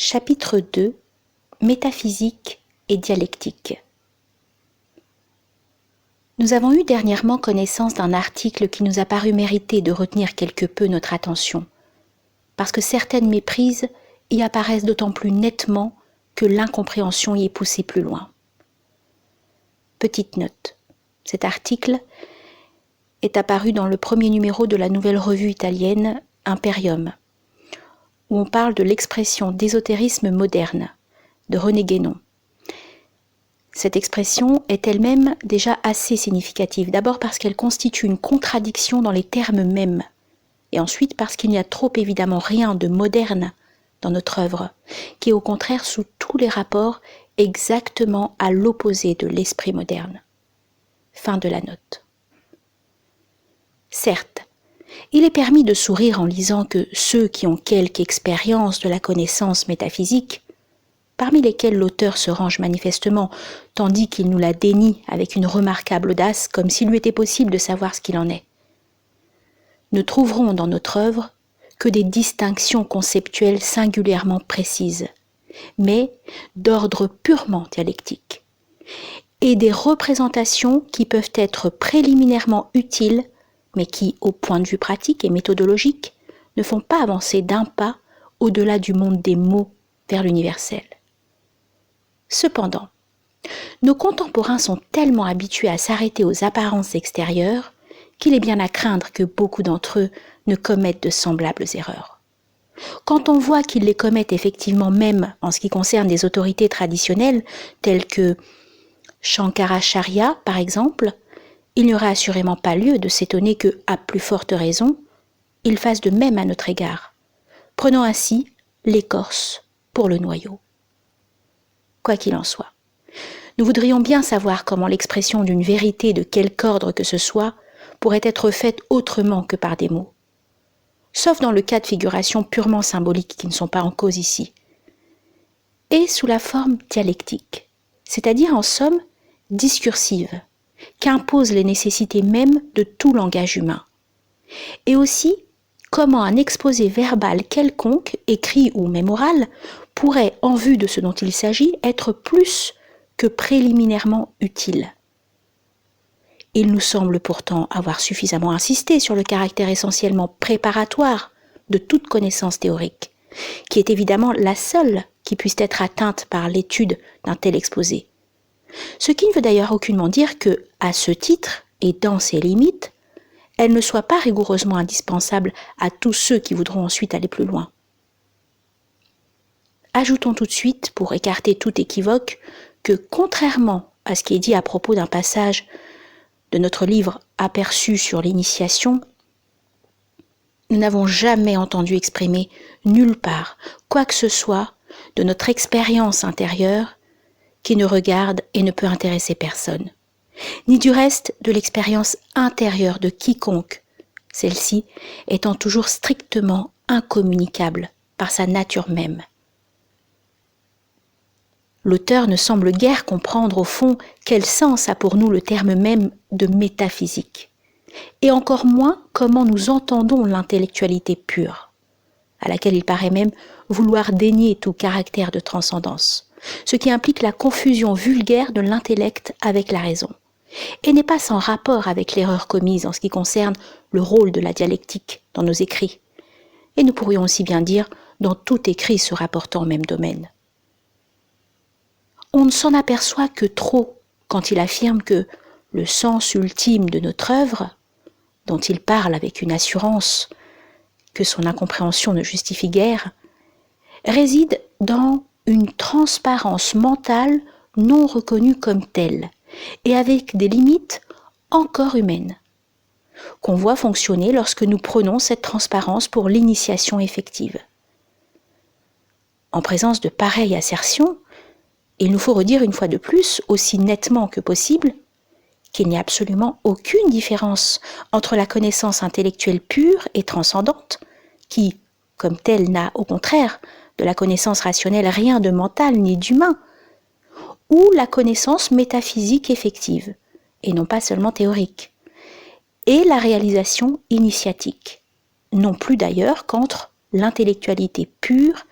Chapitre 2 Métaphysique et dialectique. Nous avons eu dernièrement connaissance d'un article qui nous a paru mériter de retenir quelque peu notre attention, parce que certaines méprises y apparaissent d'autant plus nettement que l'incompréhension y est poussée plus loin. Petite note, cet article est apparu dans le premier numéro de la nouvelle revue italienne Imperium, où on parle de l'expression d'ésotérisme moderne de René Guénon. Cette expression est elle-même déjà assez significative, d'abord parce qu'elle constitue une contradiction dans les termes mêmes, et ensuite parce qu'il n'y a trop évidemment rien de moderne dans notre œuvre, qui est au contraire sous tous les rapports exactement à l'opposé de l'esprit moderne. Fin de la note. Certes, il est permis de sourire en lisant que ceux qui ont quelque expérience de la connaissance métaphysique, parmi lesquels l'auteur se range manifestement, tandis qu'il nous la dénie avec une remarquable audace, comme s'il lui était possible de savoir ce qu'il en est, ne trouveront dans notre œuvre que des distinctions conceptuelles singulièrement précises, mais d'ordre purement dialectique, et des représentations qui peuvent être préliminairement utiles, mais qui, au point de vue pratique et méthodologique, ne font pas avancer d'un pas au-delà du monde des mots vers l'universel. Cependant, nos contemporains sont tellement habitués à s'arrêter aux apparences extérieures qu'il est bien à craindre que beaucoup d'entre eux ne commettent de semblables erreurs. Quand on voit qu'ils les commettent effectivement même en ce qui concerne des autorités traditionnelles, telles que Shankaracharya par exemple, il n'y aurait assurément pas lieu de s'étonner que, à plus forte raison, ils fassent de même à notre égard, prenant ainsi l'écorce pour le noyau. Quoi qu'il en soit, nous voudrions bien savoir comment l'expression d'une vérité de quelque ordre que ce soit pourrait être faite autrement que par des mots, sauf dans le cas de figurations purement symboliques qui ne sont pas en cause ici, et sous la forme dialectique, c'est-à-dire en somme discursive, qu'imposent les nécessités mêmes de tout langage humain, et aussi comment un exposé verbal quelconque, écrit ou même oral, pourrait, en vue de ce dont il s'agit, être plus que préliminairement utile. Il nous semble pourtant avoir suffisamment insisté sur le caractère essentiellement préparatoire de toute connaissance théorique, qui est évidemment la seule qui puisse être atteinte par l'étude d'un tel exposé. Ce qui ne veut d'ailleurs aucunement dire que, à ce titre et dans ses limites, elle ne soit pas rigoureusement indispensable à tous ceux qui voudront ensuite aller plus loin. Ajoutons tout de suite, pour écarter tout équivoque, que contrairement à ce qui est dit à propos d'un passage de notre livre Aperçu sur l'initiation, nous n'avons jamais entendu exprimer nulle part quoi que ce soit de notre expérience intérieure qui ne regarde et ne peut intéresser personne, ni du reste de l'expérience intérieure de quiconque, celle-ci étant toujours strictement incommunicable par sa nature même. L'auteur ne semble guère comprendre au fond quel sens a pour nous le terme même de métaphysique, et encore moins comment nous entendons l'intellectualité pure, à laquelle il paraît même vouloir dénier tout caractère de transcendance, ce qui implique la confusion vulgaire de l'intellect avec la raison, et n'est pas sans rapport avec l'erreur commise en ce qui concerne le rôle de la dialectique dans nos écrits, et nous pourrions aussi bien dire dans tout écrit se rapportant au même domaine. On ne s'en aperçoit que trop quand il affirme que le sens ultime de notre œuvre, dont il parle avec une assurance que son incompréhension ne justifie guère, réside dans une transparence mentale non reconnue comme telle, et avec des limites encore humaines, qu'on voit fonctionner lorsque nous prenons cette transparence pour l'initiation effective. En présence de pareilles assertions, il nous faut redire une fois de plus, aussi nettement que possible, qu'il n'y a absolument aucune différence entre la connaissance intellectuelle pure et transcendante, qui, comme telle, n'a au contraire de la connaissance rationnelle rien de mental ni d'humain, ou la connaissance métaphysique effective, et non pas seulement théorique, et la réalisation initiatique, non plus d'ailleurs qu'entre l'intellectualité pure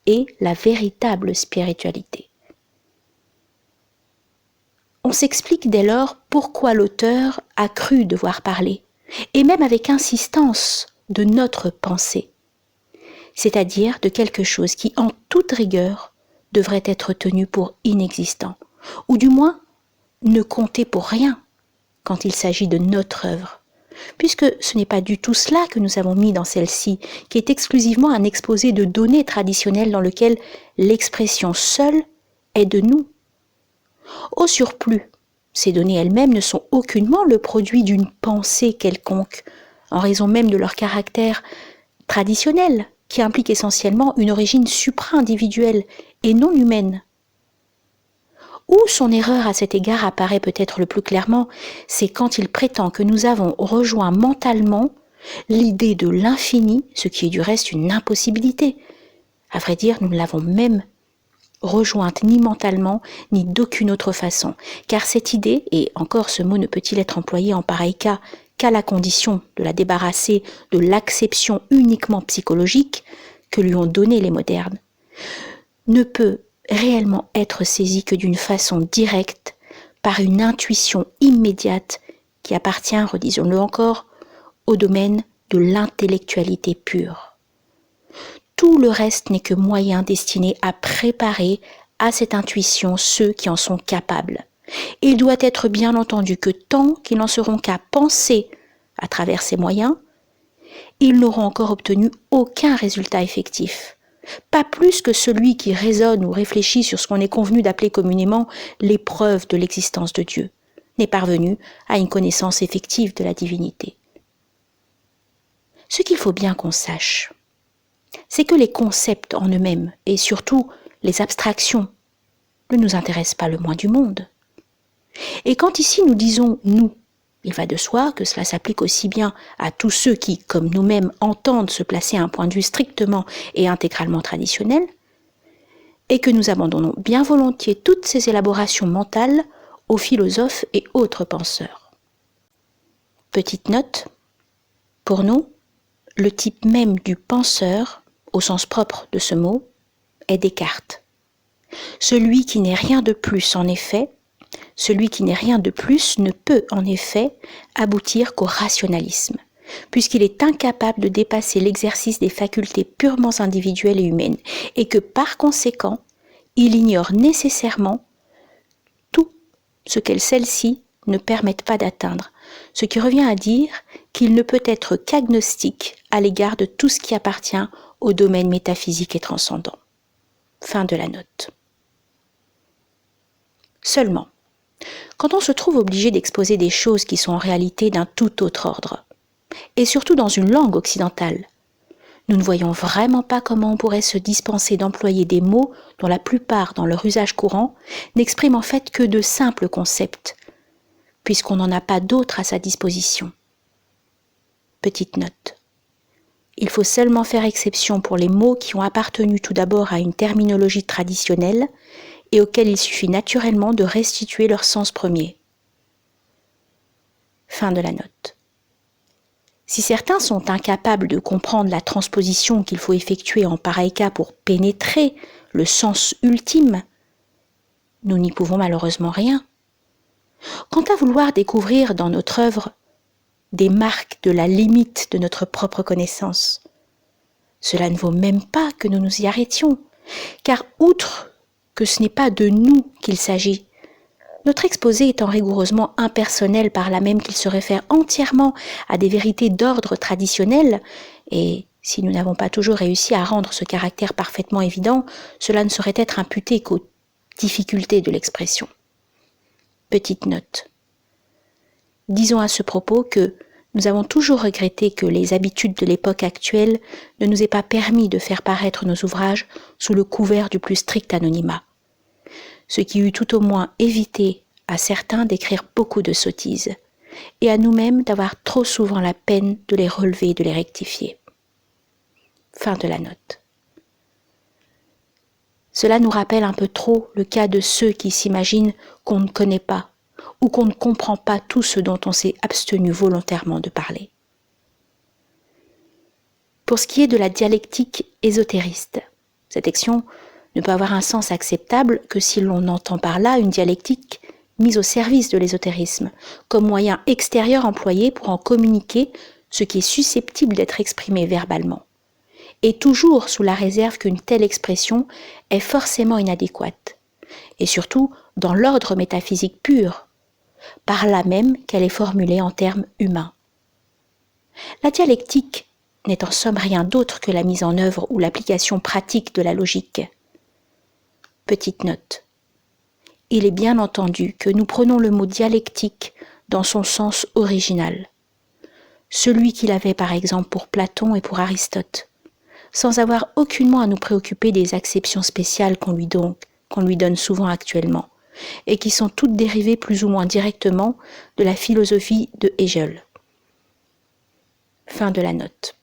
est la véritable spiritualité. On s'explique dès lors pourquoi l'auteur a cru devoir parler, et même avec insistance, de notre pensée, c'est-à-dire de quelque chose qui, en toute rigueur, devrait être tenu pour inexistant, ou du moins ne compter pour rien quand il s'agit de notre œuvre, puisque ce n'est pas du tout cela que nous avons mis dans celle-ci, qui est exclusivement un exposé de données traditionnelles dans lequel l'expression seule est de nous. Au surplus, ces données elles-mêmes ne sont aucunement le produit d'une pensée quelconque, en raison même de leur caractère traditionnel, qui implique essentiellement une origine supra-individuelle et non humaine. Où son erreur à cet égard apparaît peut-être le plus clairement, c'est quand il prétend que nous avons rejoint mentalement l'idée de l'infini, ce qui est du reste une impossibilité. À vrai dire, nous ne l'avons même rejointe ni mentalement, ni d'aucune autre façon, car cette idée, et encore ce mot ne peut-il être employé en pareil cas qu'à la condition de la débarrasser de l'acception uniquement psychologique que lui ont donnée les modernes, ne peut réellement être saisie que d'une façon directe, par une intuition immédiate qui appartient, redisons-le encore, au domaine de l'intellectualité pure. Tout le reste n'est que moyen destiné à préparer à cette intuition ceux qui en sont capables. Et il doit être bien entendu que tant qu'ils n'en seront qu'à penser à travers ces moyens, ils n'auront encore obtenu aucun résultat effectif. Pas plus que celui qui raisonne ou réfléchit sur ce qu'on est convenu d'appeler communément l'épreuve de l'existence de Dieu n'est parvenu à une connaissance effective de la divinité. Ce qu'il faut bien qu'on sache, c'est que les concepts en eux-mêmes, et surtout les abstractions, ne nous intéressent pas le moins du monde. Et quand ici nous disons « nous », il va de soi que cela s'applique aussi bien à tous ceux qui, comme nous-mêmes, entendent se placer à un point de vue strictement et intégralement traditionnel, et que nous abandonnons bien volontiers toutes ces élaborations mentales aux philosophes et autres penseurs. Petite note, pour nous, le type même du penseur, au sens propre de ce mot, est Descartes. Celui qui n'est rien de plus, en effet, celui qui n'est rien de plus ne peut, en effet, aboutir qu'au rationalisme, puisqu'il est incapable de dépasser l'exercice des facultés purement individuelles et humaines, et que, par conséquent, il ignore nécessairement tout ce qu'elles celles-ci ne permettent pas d'atteindre, ce qui revient à dire qu'il ne peut être qu'agnostique à l'égard de tout ce qui appartient au domaine métaphysique et transcendant. Fin de la note. Seulement, quand on se trouve obligé d'exposer des choses qui sont en réalité d'un tout autre ordre, et surtout dans une langue occidentale, nous ne voyons vraiment pas comment on pourrait se dispenser d'employer des mots dont la plupart, dans leur usage courant, n'expriment en fait que de simples concepts, puisqu'on n'en a pas d'autres à sa disposition. Petite note. Il faut seulement faire exception pour les mots qui ont appartenu tout d'abord à une terminologie traditionnelle et auxquels il suffit naturellement de restituer leur sens premier. Fin de la note. Si certains sont incapables de comprendre la transposition qu'il faut effectuer en pareil cas pour pénétrer le sens ultime, nous n'y pouvons malheureusement rien. Quant à vouloir découvrir dans notre œuvre des marques de la limite de notre propre connaissance, cela ne vaut même pas que nous nous y arrêtions, car outre que ce n'est pas de nous qu'il s'agit, notre exposé étant rigoureusement impersonnel par là même qu'il se réfère entièrement à des vérités d'ordre traditionnel, et si nous n'avons pas toujours réussi à rendre ce caractère parfaitement évident, cela ne saurait être imputé qu'aux difficultés de l'expression. Petite note. Disons à ce propos que nous avons toujours regretté que les habitudes de l'époque actuelle ne nous aient pas permis de faire paraître nos ouvrages sous le couvert du plus strict anonymat, ce qui eût tout au moins évité à certains d'écrire beaucoup de sottises, et à nous-mêmes d'avoir trop souvent la peine de les relever et de les rectifier. Fin de la note. Cela nous rappelle un peu trop le cas de ceux qui s'imaginent qu'on ne connaît pas, ou qu'on ne comprend pas tout ce dont on s'est abstenu volontairement de parler. Pour ce qui est de la dialectique ésotériste, Cette action ne peut avoir un sens acceptable que si l'on entend par là une dialectique mise au service de l'ésotérisme, comme moyen extérieur employé pour en communiquer ce qui est susceptible d'être exprimé verbalement, et toujours sous la réserve qu'une telle expression est forcément inadéquate, et surtout dans l'ordre métaphysique pur, par là même qu'elle est formulée en termes humains. La dialectique n'est en somme rien d'autre que la mise en œuvre ou l'application pratique de la logique. Petite note. Il est bien entendu que nous prenons le mot dialectique dans son sens original, celui qu'il avait par exemple pour Platon et pour Aristote, sans avoir aucunement à nous préoccuper des acceptions spéciales qu'on lui donne souvent actuellement, et qui sont toutes dérivées plus ou moins directement de la philosophie de Hegel. Fin de la note.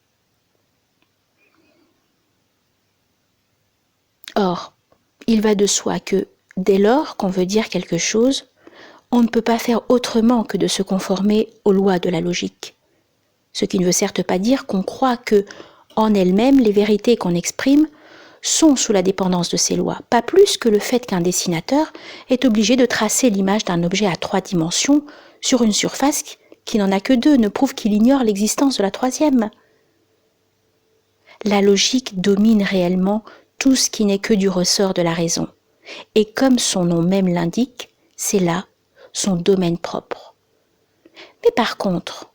Or, il va de soi que, dès lors qu'on veut dire quelque chose, on ne peut pas faire autrement que de se conformer aux lois de la logique. Ce qui ne veut certes pas dire qu'on croit que, en elles-mêmes, les vérités qu'on exprime sont sous la dépendance de ces lois, pas plus que le fait qu'un dessinateur est obligé de tracer l'image d'un objet à 3 dimensions sur une surface qui n'en a que 2 ne prouve qu'il ignore l'existence de la 3e. La logique domine réellement tout ce qui n'est que du ressort de la raison, et comme son nom même l'indique, c'est là son domaine propre. Mais par contre,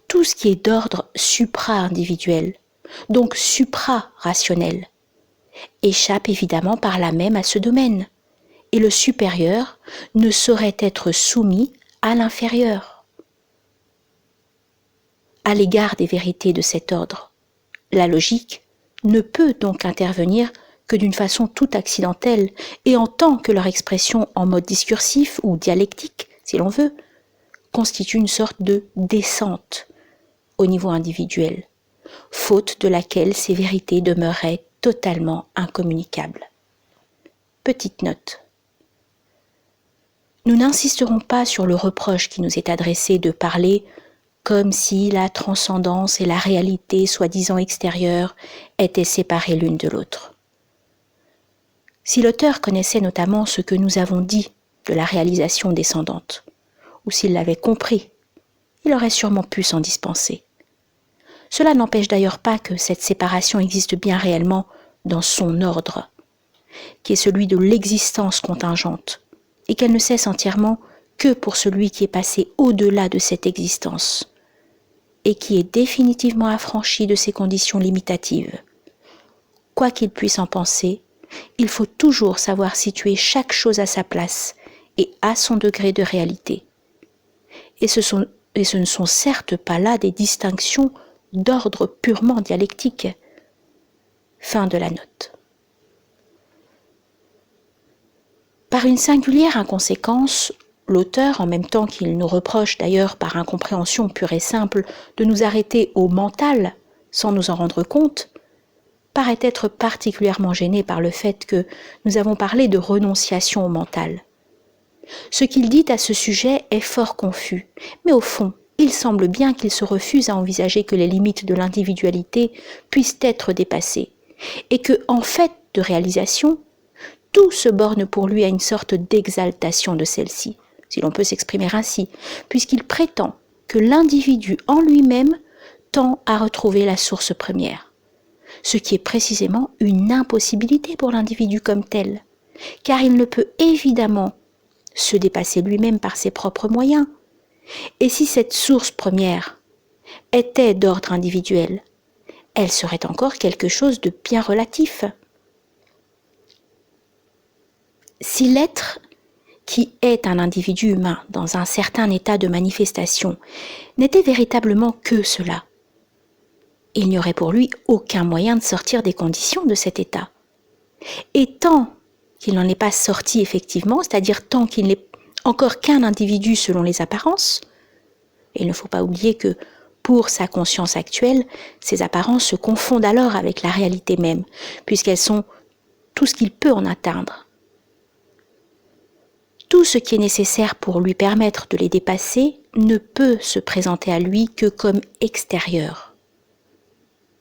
tout ce qui est d'ordre supra-individuel, donc supra-rationnel, échappe évidemment par là même à ce domaine, et le supérieur ne saurait être soumis à l'inférieur. À l'égard des vérités de cet ordre, la logique ne peut donc intervenir que d'une façon tout accidentelle et en tant que leur expression en mode discursif ou dialectique, si l'on veut, constitue une sorte de descente au niveau individuel, faute de laquelle ces vérités demeuraient totalement incommunicables. Petite note. Nous n'insisterons pas sur le reproche qui nous est adressé de parler comme si la transcendance et la réalité soi-disant extérieure étaient séparées l'une de l'autre. Si l'auteur connaissait notamment ce que nous avons dit de la réalisation descendante, ou s'il l'avait compris, il aurait sûrement pu s'en dispenser. Cela n'empêche d'ailleurs pas que cette séparation existe bien réellement dans son ordre, qui est celui de l'existence contingente, et qu'elle ne cesse entièrement que pour celui qui est passé au-delà de cette existence, et qui est définitivement affranchi de ses conditions limitatives. Quoi qu'il puisse en penser, il faut toujours savoir situer chaque chose à sa place et à son degré de réalité. Et ce ne sont certes pas là des distinctions d'ordre purement dialectique. Fin de la note. Par une singulière inconséquence, l'auteur, en même temps qu'il nous reproche d'ailleurs par incompréhension pure et simple de nous arrêter au mental sans nous en rendre compte, paraît être particulièrement gêné par le fait que nous avons parlé de renonciation au mental. Ce qu'il dit à ce sujet est fort confus, mais au fond, il semble bien qu'il se refuse à envisager que les limites de l'individualité puissent être dépassées, et que, en fait de réalisation, tout se borne pour lui à une sorte d'exaltation de celle-ci, si l'on peut s'exprimer ainsi, puisqu'il prétend que l'individu en lui-même tend à retrouver la source première, ce qui est précisément une impossibilité pour l'individu comme tel, car il ne peut évidemment se dépasser lui-même par ses propres moyens. Et si cette source première était d'ordre individuel, elle serait encore quelque chose de bien relatif. Si l'être qui est un individu humain dans un certain état de manifestation n'était véritablement que cela, il n'y aurait pour lui aucun moyen de sortir des conditions de cet état. Et tant qu'il n'en est pas sorti effectivement, c'est-à-dire tant qu'il n'est encore qu'un individu selon les apparences, et il ne faut pas oublier que pour sa conscience actuelle, ces apparences se confondent alors avec la réalité même, puisqu'elles sont tout ce qu'il peut en atteindre. Tout ce qui est nécessaire pour lui permettre de les dépasser ne peut se présenter à lui que comme extérieur.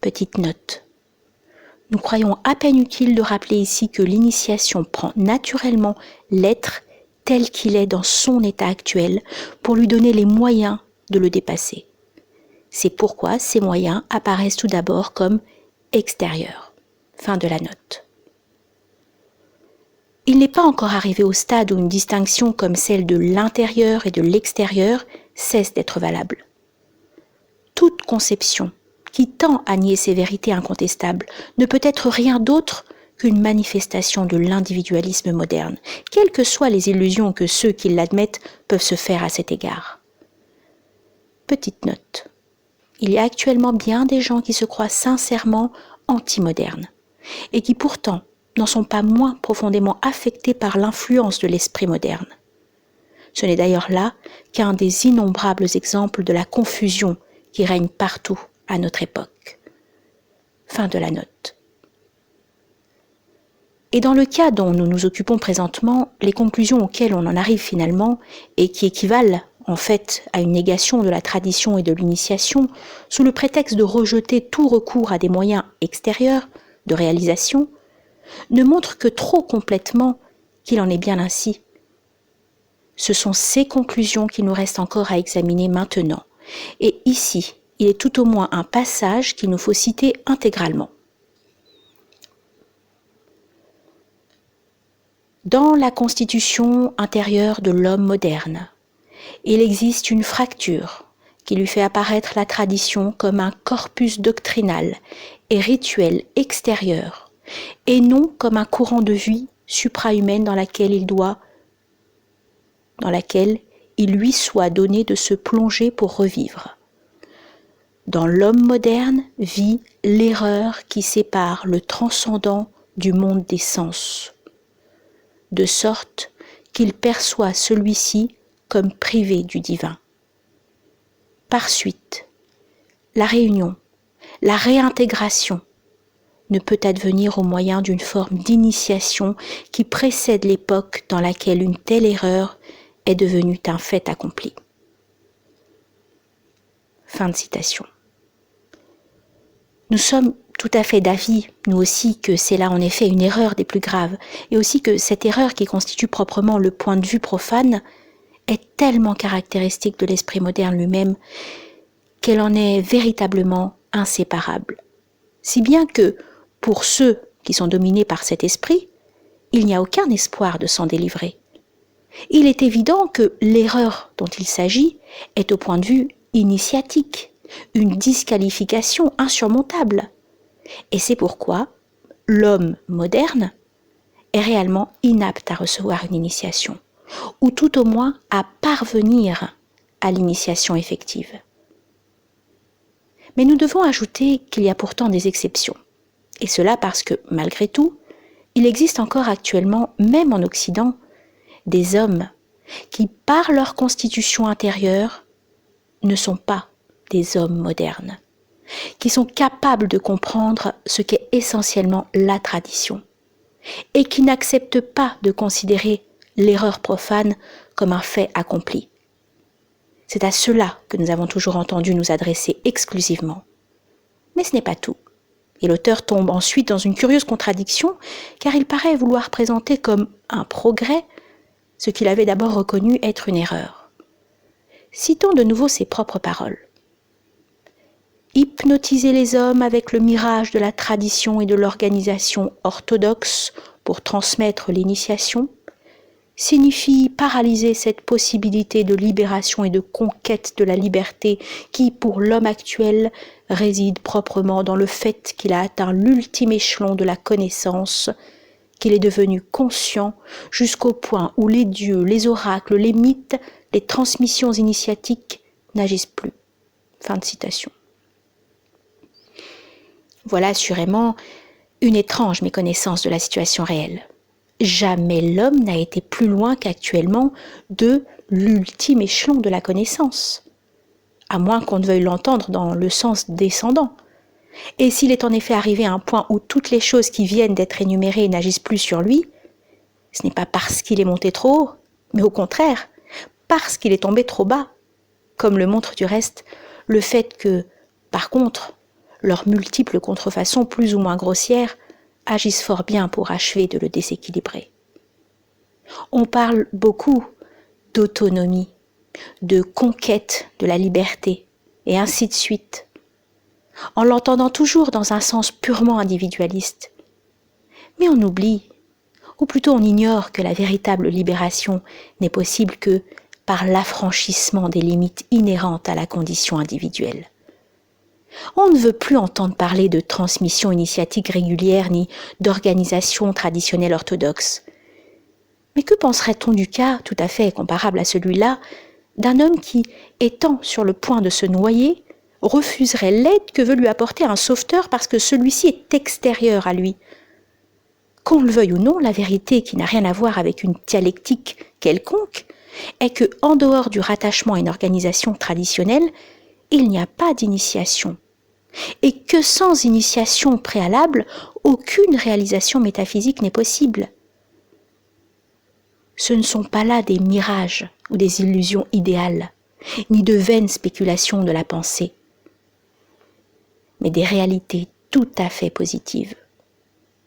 Petite note. Nous croyons à peine utile de rappeler ici que l'initiation prend naturellement l'être tel qu'il est dans son état actuel pour lui donner les moyens de le dépasser. C'est pourquoi ces moyens apparaissent tout d'abord comme extérieurs. Fin de la note. Il n'est pas encore arrivé au stade où une distinction comme celle de l'intérieur et de l'extérieur cesse d'être valable. Toute conception qui tend à nier ces vérités incontestables ne peut être rien d'autre qu'une manifestation de l'individualisme moderne, quelles que soient les illusions que ceux qui l'admettent peuvent se faire à cet égard. Petite note. Il y a actuellement bien des gens qui se croient sincèrement anti-modernes et qui pourtant n'en sont pas moins profondément affectés par l'influence de l'esprit moderne. Ce n'est d'ailleurs là qu'un des innombrables exemples de la confusion qui règne partout à notre époque. Fin de la note. Et dans le cas dont nous nous occupons présentement, les conclusions auxquelles on en arrive finalement, et qui équivalent en fait à une négation de la tradition et de l'initiation, sous le prétexte de rejeter tout recours à des moyens extérieurs de réalisation, ne montrent que trop complètement qu'il en est bien ainsi. Ce sont ces conclusions qu'il nous reste encore à examiner maintenant. Et ici, il est tout au moins un passage qu'il nous faut citer intégralement. Dans la constitution intérieure de l'homme moderne, il existe une fracture qui lui fait apparaître la tradition comme un corpus doctrinal et rituel extérieur, et non comme un courant de vie suprahumaine dans laquelle il lui soit donné de se plonger pour revivre. Dans l'homme moderne vit l'erreur qui sépare le transcendant du monde des sens, de sorte qu'il perçoit celui-ci comme privé du divin. Par suite, la réunion, la réintégration ne peut advenir au moyen d'une forme d'initiation qui précède l'époque dans laquelle une telle erreur est devenue un fait accompli. Fin de citation. Nous sommes tout à fait d'avis, nous aussi, que c'est là en effet une erreur des plus graves, et aussi que cette erreur qui constitue proprement le point de vue profane est tellement caractéristique de l'esprit moderne lui-même qu'elle en est véritablement inséparable. Si bien que, pour ceux qui sont dominés par cet esprit, il n'y a aucun espoir de s'en délivrer. Il est évident que l'erreur dont il s'agit est au point de vue initiatique, une disqualification insurmontable. Et c'est pourquoi l'homme moderne est réellement inapte à recevoir une initiation, ou tout au moins à parvenir à l'initiation effective. Mais nous devons ajouter qu'il y a pourtant des exceptions, et cela parce que, malgré tout, il existe encore actuellement, même en Occident, des hommes qui, par leur constitution intérieure, ne sont pas des hommes modernes, qui sont capables de comprendre ce qu'est essentiellement la tradition, et qui n'acceptent pas de considérer l'erreur profane comme un fait accompli. C'est à ceux-là que nous avons toujours entendu nous adresser exclusivement. Mais ce n'est pas tout. Et l'auteur tombe ensuite dans une curieuse contradiction, car il paraît vouloir présenter comme un progrès ce qu'il avait d'abord reconnu être une erreur. Citons de nouveau ses propres paroles. Hypnotiser les hommes avec le mirage de la tradition et de l'organisation orthodoxe pour transmettre l'initiation signifie paralyser cette possibilité de libération et de conquête de la liberté qui, pour l'homme actuel, réside proprement dans le fait qu'il a atteint l'ultime échelon de la connaissance, qu'il est devenu conscient jusqu'au point où les dieux, les oracles, les mythes, les transmissions initiatiques n'agissent plus. Fin de citation. Voilà assurément une étrange méconnaissance de la situation réelle. Jamais l'homme n'a été plus loin qu'actuellement de l'ultime échelon de la connaissance, à moins qu'on ne veuille l'entendre dans le sens descendant. Et s'il est en effet arrivé à un point où toutes les choses qui viennent d'être énumérées n'agissent plus sur lui, ce n'est pas parce qu'il est monté trop haut, mais au contraire, parce qu'il est tombé trop bas, comme le montre du reste le fait que, par contre, leurs multiples contrefaçons plus ou moins grossières agissent fort bien pour achever de le déséquilibrer. On parle beaucoup d'autonomie, de conquête de la liberté, et ainsi de suite, en l'entendant toujours dans un sens purement individualiste. Mais on oublie, ou plutôt on ignore que la véritable libération n'est possible que par l'affranchissement des limites inhérentes à la condition individuelle. On ne veut plus entendre parler de transmission initiatique régulière ni d'organisation traditionnelle orthodoxe. Mais que penserait-on du cas, tout à fait comparable à celui-là, d'un homme qui, étant sur le point de se noyer, refuserait l'aide que veut lui apporter un sauveteur parce que celui-ci est extérieur à lui? Qu'on le veuille ou non, la vérité, qui n'a rien à voir avec une dialectique quelconque, est que, en dehors du rattachement à une organisation traditionnelle, il n'y a pas d'initiation. Et que sans initiation préalable, aucune réalisation métaphysique n'est possible. Ce ne sont pas là des mirages ou des illusions idéales, ni de vaines spéculations de la pensée, mais des réalités tout à fait positives.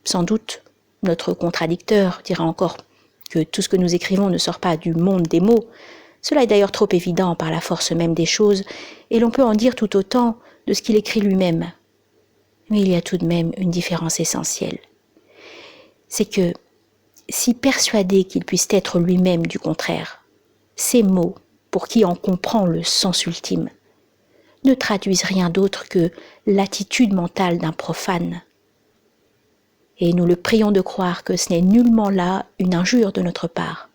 Sans doute, notre contradicteur dira encore que tout ce que nous écrivons ne sort pas du monde des mots. Cela est d'ailleurs trop évident par la force même des choses, et l'on peut en dire tout autant de ce qu'il écrit lui-même. Mais il y a tout de même une différence essentielle. C'est que, si persuadé qu'il puisse être lui-même du contraire, ces mots, pour qui en comprend le sens ultime, ne traduisent rien d'autre que l'attitude mentale d'un profane. Et nous le prions de croire que ce n'est nullement là une injure de notre part,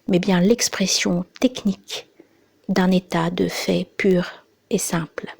mais bien l'expression technique d'un état de fait pur et simple.